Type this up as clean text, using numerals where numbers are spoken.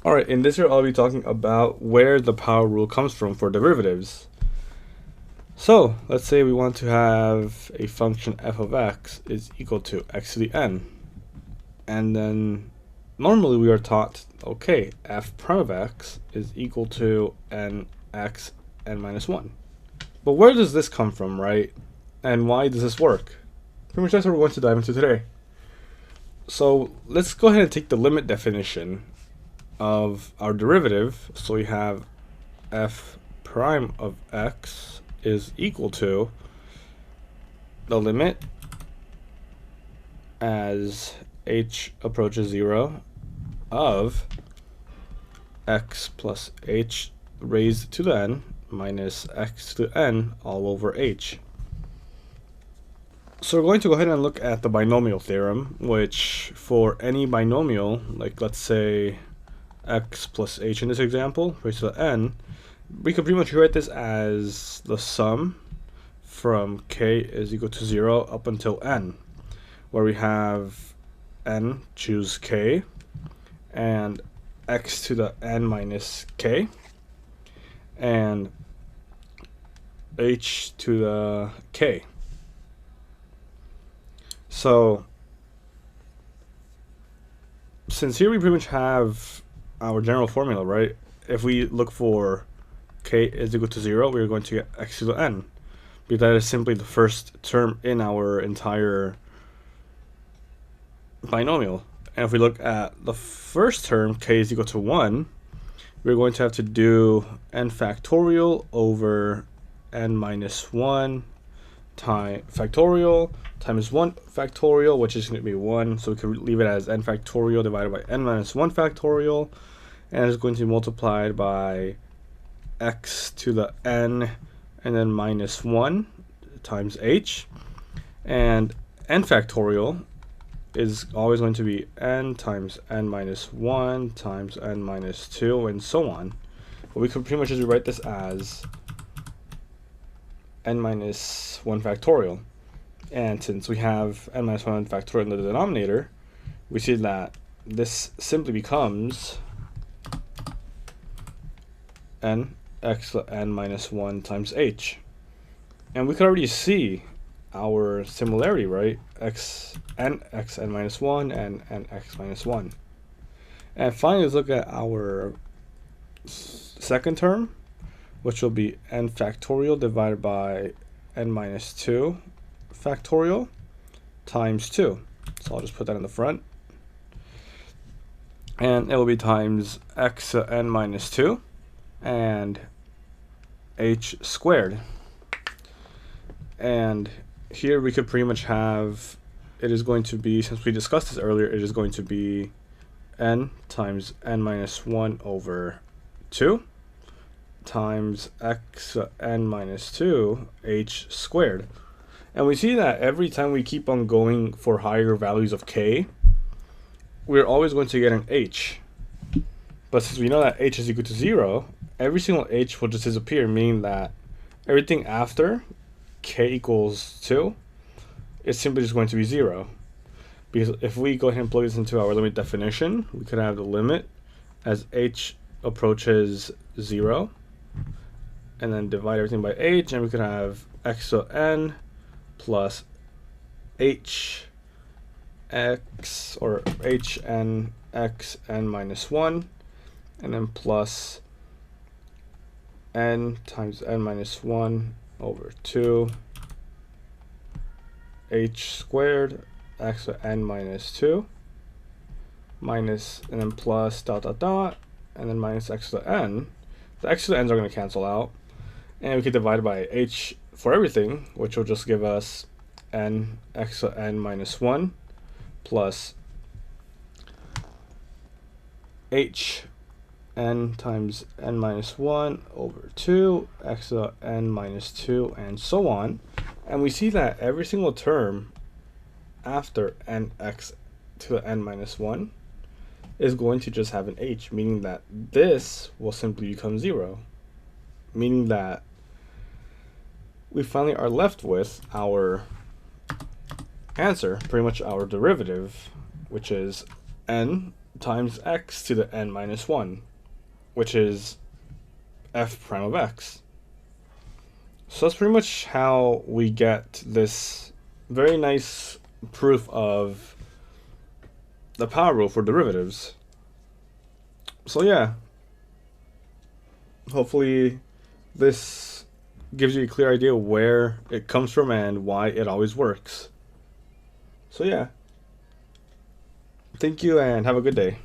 Alright, in this year I'll be talking about where the power rule comes from for derivatives. So, let's say we want to have a function f of x is equal to x to the n. And then normally we are taught, okay, f prime of x is equal to nx n minus 1. But where does this come from, right? And why does this work? Pretty much that's what we're going to dive into today. So let's go ahead and take the limit definition of our derivative. So we have f prime of x is equal to the limit as h approaches 0 of x plus h raised to the n minus x to the n all over h. So we're going to go ahead and look at the binomial theorem, which for any binomial, like let's say x plus h in this example, raised to the n, we could pretty much write this as the sum from k is equal to 0 up until n, where we have n choose k and x to the n minus k and h to the k. So since here we pretty much have our general formula, right? If we look for k is equal to 0, we're going to get x to the n, because that is simply the first term in our entire binomial. And if we look at the first term, k is equal to 1, we're going to have to do n factorial over n minus 1 factorial times 1 factorial, which is going to be 1, so we can leave it as n factorial divided by n minus 1 factorial, and it's going to be multiplied by x to the n and then minus 1 times h, and n factorial is always going to be n times n minus 1 times n minus 2 and so on. But we could pretty much just rewrite this as n minus 1 factorial. And since we have n minus 1 factorial in the denominator, we see that this simply becomes n x to the n minus 1 times h. And we could already see our similarity, right? x n minus 1 and n x minus 1. And finally, let's look at our second term, which will be n factorial divided by n minus 2 factorial times 2. So I'll just put that in the front. And it will be times x to n minus 2 and h squared. And here we could pretty much have, it is going to be, since we discussed this earlier, it is going to be n times n minus 1 over 2 times x n minus 2 h squared. And we see that every time we keep on going for higher values of k, we're always going to get an h. But since we know that h is equal to 0, every single h will just disappear, meaning that everything after k equals 2 is simply just going to be 0. Because if we go ahead and plug this into our limit definition, we could have the limit as h approaches 0, and then divide everything by h, and we could have x to n plus h x, or h n x n minus 1, and then plus n times n minus 1 over 2 h squared x to n minus 2 minus, and then plus dot dot dot, and then minus x to the n. The x to the n's are going to cancel out, and we could divide by h for everything, which will just give us n x to n minus 1 plus h n times n minus 1 over 2 x to the n minus 2 and so on. And we see that every single term after nx to the n minus 1 is going to just have an h, meaning that this will simply become 0, meaning that we finally are left with our answer, pretty much our derivative, which is n times x to the n minus 1, which is f prime of x. So that's pretty much how we get this very nice proof of the power rule for derivatives. So yeah, hopefully this gives you a clear idea where it comes from and why it always works. So yeah, thank you and have a good day.